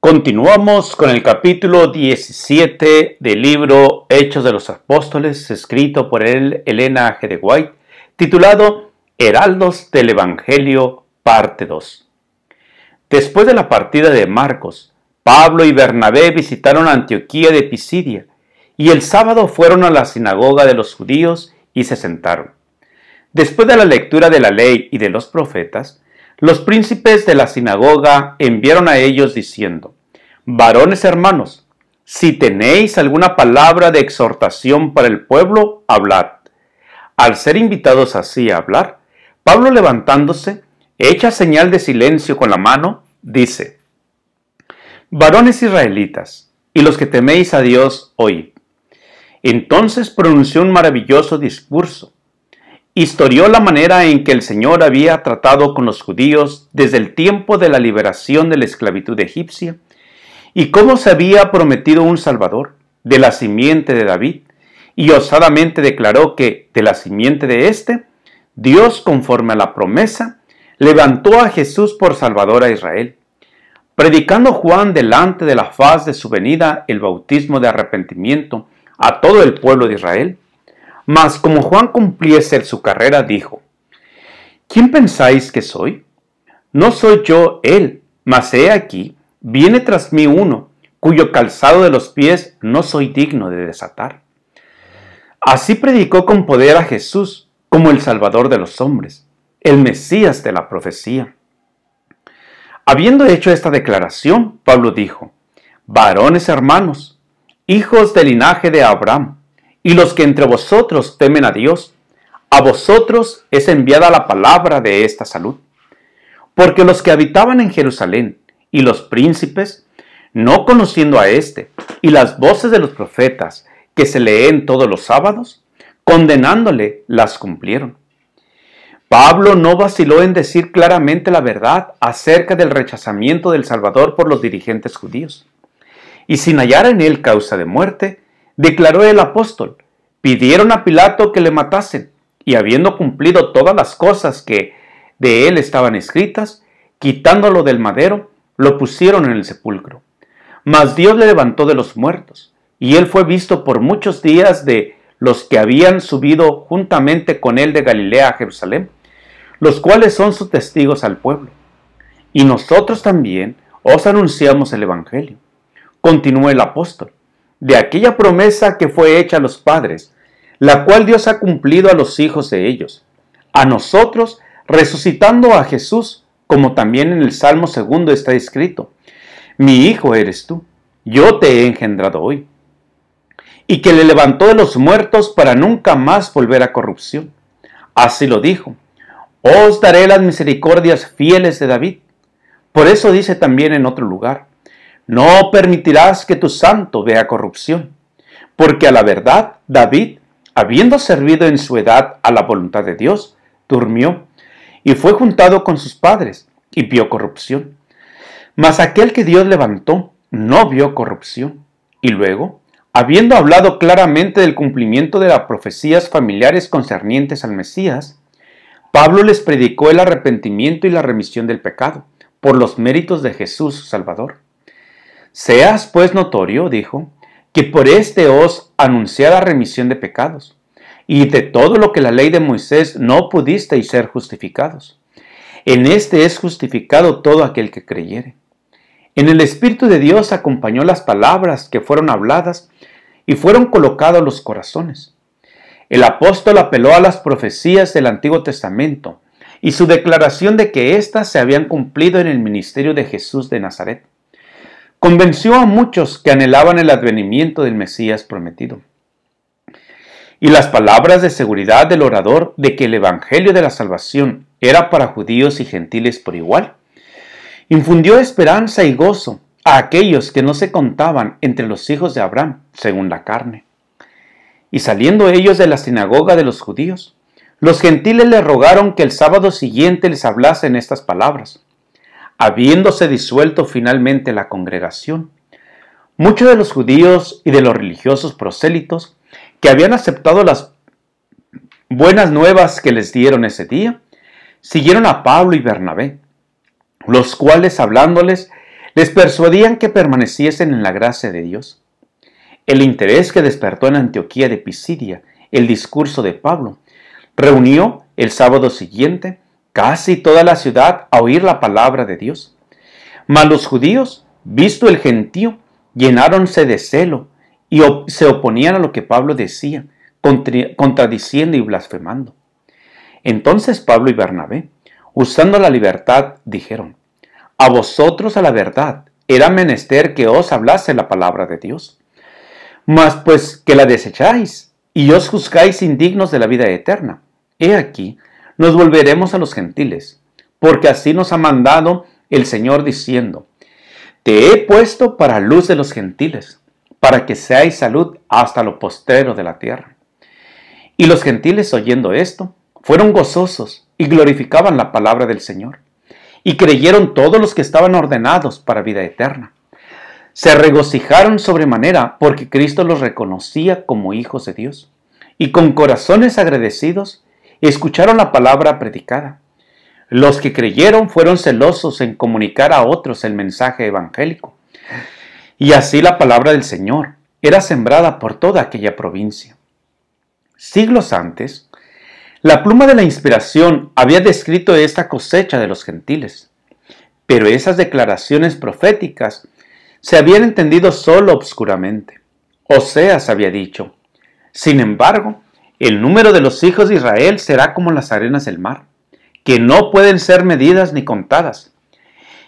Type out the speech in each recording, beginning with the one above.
Continuamos con el capítulo 17 del libro Hechos de los Apóstoles, escrito por Elena G. de White, titulado Heraldos del Evangelio, parte 2. Después de la partida de Marcos, Pablo y Bernabé visitaron Antioquía de Pisidia, y el sábado fueron a la sinagoga de los judíos y se sentaron. Después de la lectura de la ley y de los profetas, los príncipes de la sinagoga enviaron a ellos diciendo: Varones hermanos, si tenéis alguna palabra de exhortación para el pueblo, hablad. Al ser invitados así a hablar, Pablo, levantándose, hecha señal de silencio con la mano, dice: Varones israelitas, y los que teméis a Dios, oíd. Entonces pronunció un maravilloso discurso. Historió la manera en que el Señor había tratado con los judíos desde el tiempo de la liberación de la esclavitud egipcia, y cómo se había prometido un Salvador de la simiente de David, y osadamente declaró que de la simiente de éste, Dios, conforme a la promesa, levantó a Jesús por Salvador a Israel, predicando Juan delante de la faz de su venida el bautismo de arrepentimiento a todo el pueblo de Israel. Mas como Juan cumpliese su carrera, dijo: ¿Quién pensáis que soy? No soy yo él, mas he aquí, viene tras mí uno, cuyo calzado de los pies no soy digno de desatar. Así predicó con poder a Jesús como el Salvador de los hombres, el Mesías de la profecía. Habiendo hecho esta declaración, Pablo dijo: Varones hermanos, hijos del linaje de Abraham, y los que entre vosotros temen a Dios, a vosotros es enviada la palabra de esta salud. Porque los que habitaban en Jerusalén y los príncipes, no conociendo a éste, y las voces de los profetas que se leen todos los sábados, condenándole, las cumplieron. Pablo no vaciló en decir claramente la verdad acerca del rechazamiento del Salvador por los dirigentes judíos. Y sin hallar en él causa de muerte, declaró el apóstol: pidieron a Pilato que le matasen, y habiendo cumplido todas las cosas que de él estaban escritas, quitándolo del madero, lo pusieron en el sepulcro. Mas Dios le levantó de los muertos, y él fue visto por muchos días de los que habían subido juntamente con él de Galilea a Jerusalén, los cuales son sus testigos al pueblo. Y nosotros también os anunciamos el Evangelio, continuó el apóstol, de aquella promesa que fue hecha a los padres, la cual Dios ha cumplido a los hijos de ellos, a nosotros resucitando a Jesús, como también en el Salmo 2 está escrito: Mi hijo eres tú, yo te he engendrado hoy. Y que le levantó de los muertos para nunca más volver a corrupción. Así lo dijo: Os daré las misericordias fieles de David. Por eso dice también en otro lugar: No permitirás que tu santo vea corrupción. Porque a la verdad, David, habiendo servido en su edad a la voluntad de Dios, durmió, y fue juntado con sus padres, y vio corrupción. Mas aquel que Dios levantó, no vio corrupción. Y luego, habiendo hablado claramente del cumplimiento de las profecías familiares concernientes al Mesías, Pablo les predicó el arrepentimiento y la remisión del pecado, por los méritos de Jesús su Salvador. Seas pues notorio, dijo, que por este os anunciada remisión de pecados, y de todo lo que la ley de Moisés no pudisteis ser justificados. En este es justificado todo aquel que creyere. En el Espíritu de Dios acompañó las palabras que fueron habladas y fueron colocados los corazones. El apóstol apeló a las profecías del Antiguo Testamento y su declaración de que éstas se habían cumplido en el ministerio de Jesús de Nazaret. Convenció a muchos que anhelaban el advenimiento del Mesías prometido. Y las palabras de seguridad del orador de que el Evangelio de la salvación era para judíos y gentiles por igual, infundió esperanza y gozo a aquellos que no se contaban entre los hijos de Abraham, según la carne. Y saliendo ellos de la sinagoga de los judíos, los gentiles le rogaron que el sábado siguiente les hablasen estas palabras. Habiéndose disuelto finalmente la congregación, muchos de los judíos y de los religiosos prosélitos que habían aceptado las buenas nuevas que les dieron ese día, siguieron a Pablo y Bernabé, los cuales hablándoles les persuadían que permaneciesen en la gracia de Dios. El interés que despertó en Antioquía de Pisidia el discurso de Pablo reunió el sábado siguiente casi toda la ciudad a oír la palabra de Dios. Mas los judíos, visto el gentío, llenáronse de celo y se oponían a lo que Pablo decía, contradiciendo y blasfemando. Entonces Pablo y Bernabé, usando la libertad, dijeron: a vosotros a la verdad era menester que os hablase la palabra de Dios. Mas pues que la desecháis y os juzgáis indignos de la vida eterna, he aquí, nos volveremos a los gentiles, porque así nos ha mandado el Señor diciendo: te he puesto para luz de los gentiles, para que seáis salud hasta lo postrero de la tierra. Y los gentiles, oyendo esto, fueron gozosos y glorificaban la palabra del Señor. Y creyeron todos los que estaban ordenados para vida eterna. Se regocijaron sobremanera porque Cristo los reconocía como hijos de Dios. Y con corazones agradecidos escucharon la palabra predicada. Los que creyeron fueron celosos en comunicar a otros el mensaje evangélico. Y así la palabra del Señor era sembrada por toda aquella provincia. Siglos antes, la pluma de la inspiración había descrito esta cosecha de los gentiles, pero esas declaraciones proféticas se habían entendido solo obscuramente. Oseas había dicho: sin embargo, el número de los hijos de Israel será como las arenas del mar, que no pueden ser medidas ni contadas.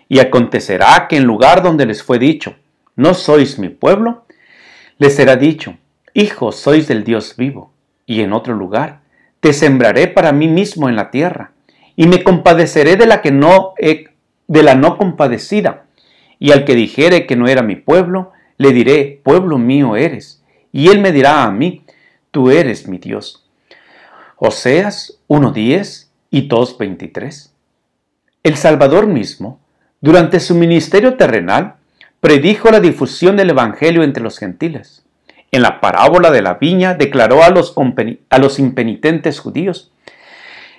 Y acontecerá que en lugar donde les fue dicho: no sois mi pueblo, les será dicho: hijos sois del Dios vivo. Y en otro lugar: te sembraré para mí mismo en la tierra, y me compadeceré de la no compadecida. Y al que dijere que no era mi pueblo, le diré: pueblo mío eres. Y él me dirá a mí: tú eres mi Dios. Oseas 1:10 y 2:23. El Salvador mismo, durante su ministerio terrenal, predijo la difusión del Evangelio entre los gentiles. En la parábola de la viña declaró a los impenitentes judíos: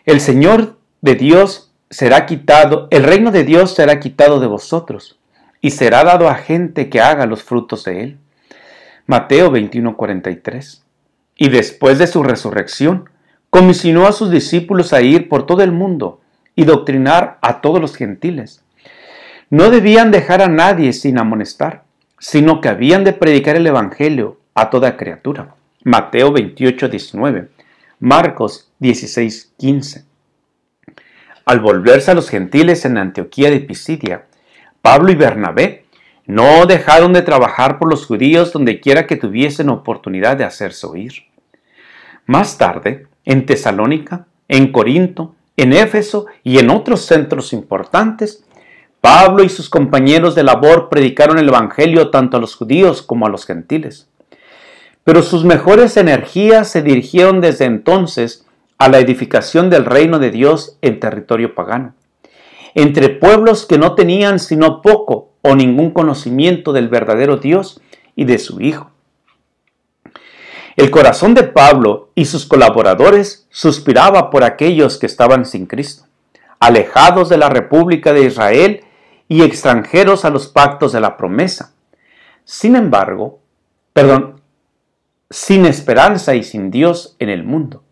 el reino de Dios será quitado de vosotros, y será dado a gente que haga los frutos de él. Mateo 21:43. Y después de su resurrección, comisionó a sus discípulos a ir por todo el mundo y doctrinar a todos los gentiles. No debían dejar a nadie sin amonestar, sino que habían de predicar el Evangelio a toda criatura. Mateo 28:19, Marcos 16:15. Al volverse a los gentiles en Antioquía de Pisidia, Pablo y Bernabé no dejaron de trabajar por los judíos donde quiera que tuviesen oportunidad de hacerse oír. Más tarde, en Tesalónica, en Corinto, en Éfeso y en otros centros importantes, Pablo y sus compañeros de labor predicaron el Evangelio tanto a los judíos como a los gentiles. Pero sus mejores energías se dirigieron desde entonces a la edificación del reino de Dios en territorio pagano, entre pueblos que no tenían sino poco o ningún conocimiento del verdadero Dios y de su Hijo. El corazón de Pablo y sus colaboradores suspiraba por aquellos que estaban sin Cristo, alejados de la República de Israel y extranjeros a los pactos de la promesa. Sin esperanza y sin Dios en el mundo.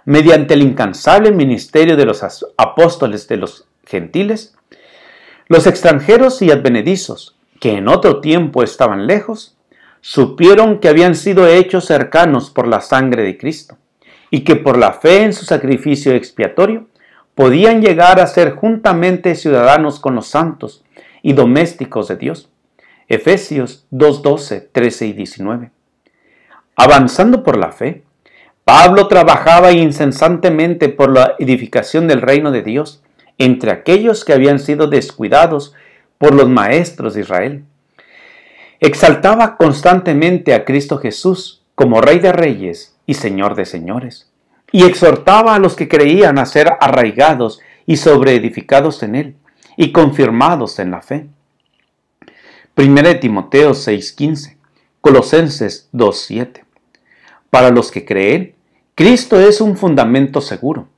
Mediante el incansable ministerio de los apóstoles de los gentiles, los extranjeros y advenedizos, que en otro tiempo estaban lejos, supieron que habían sido hechos cercanos por la sangre de Cristo, y que por la fe en su sacrificio expiatorio, podían llegar a ser juntamente ciudadanos con los santos y domésticos de Dios. Efesios 2:12, 13 y 19. Avanzando por la fe, Pablo trabajaba incesantemente por la edificación del reino de Dios entre aquellos que habían sido descuidados por los maestros de Israel. Exaltaba constantemente a Cristo Jesús como Rey de Reyes y Señor de Señores, y exhortaba a los que creían a ser arraigados y sobreedificados en Él, y confirmados en la fe. 1 Timoteo 6:15, Colosenses 2:7. Para los que creen, Cristo es un fundamento seguro.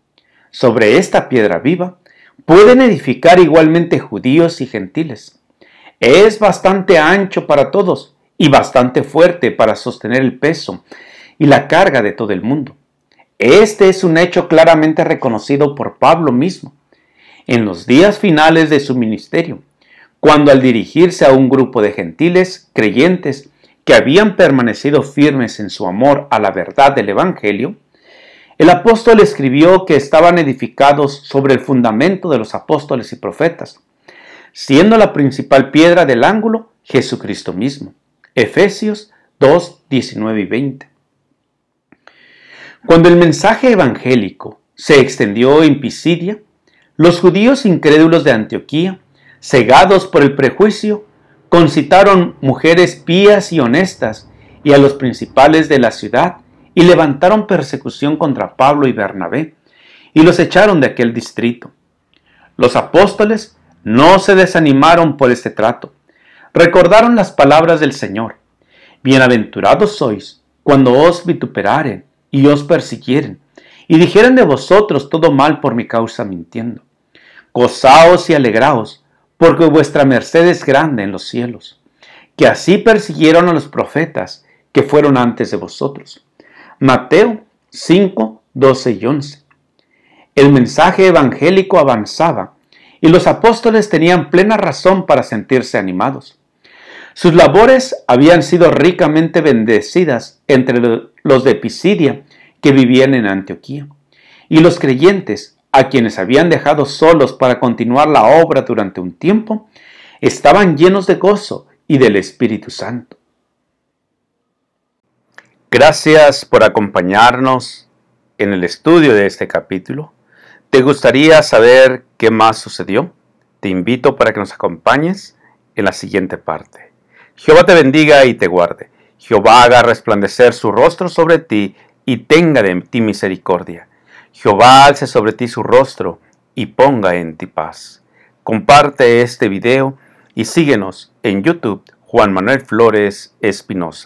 Sobre esta piedra viva pueden edificar igualmente judíos y gentiles. Es bastante ancho para todos y bastante fuerte para sostener el peso y la carga de todo el mundo. Este es un hecho claramente reconocido por Pablo mismo en los días finales de su ministerio, cuando al dirigirse a un grupo de gentiles creyentes que habían permanecido firmes en su amor a la verdad del Evangelio, el apóstol escribió que estaban edificados sobre el fundamento de los apóstoles y profetas, siendo la principal piedra del ángulo Jesucristo mismo. Efesios 2, 19 y 20. Cuando el mensaje evangélico se extendió en Pisidia, los judíos incrédulos de Antioquía, cegados por el prejuicio, concitaron mujeres pías y honestas y a los principales de la ciudad y levantaron persecución contra Pablo y Bernabé y los echaron de aquel distrito. Los apóstoles no se desanimaron por este trato. Recordaron las palabras del Señor: bienaventurados sois cuando os vituperaren y os persiguieren y dijeren de vosotros todo mal por mi causa mintiendo. Gozaos y alegraos, porque vuestra merced es grande en los cielos, que así persiguieron a los profetas que fueron antes de vosotros. Mateo 5, 12 y 11. El mensaje evangélico avanzaba y los apóstoles tenían plena razón para sentirse animados. Sus labores habían sido ricamente bendecidas entre los de Pisidia que vivían en Antioquía, y los creyentes, a quienes habían dejado solos para continuar la obra durante un tiempo, estaban llenos de gozo y del Espíritu Santo. Gracias por acompañarnos en el estudio de este capítulo. ¿Te gustaría saber qué más sucedió? Te invito para que nos acompañes en la siguiente parte. Jehová te bendiga y te guarde. Jehová haga resplandecer su rostro sobre ti y tenga de ti misericordia. Jehová alce sobre ti su rostro y ponga en ti paz. Comparte este video y síguenos en YouTube, Juan Manuel Flores Espinosa.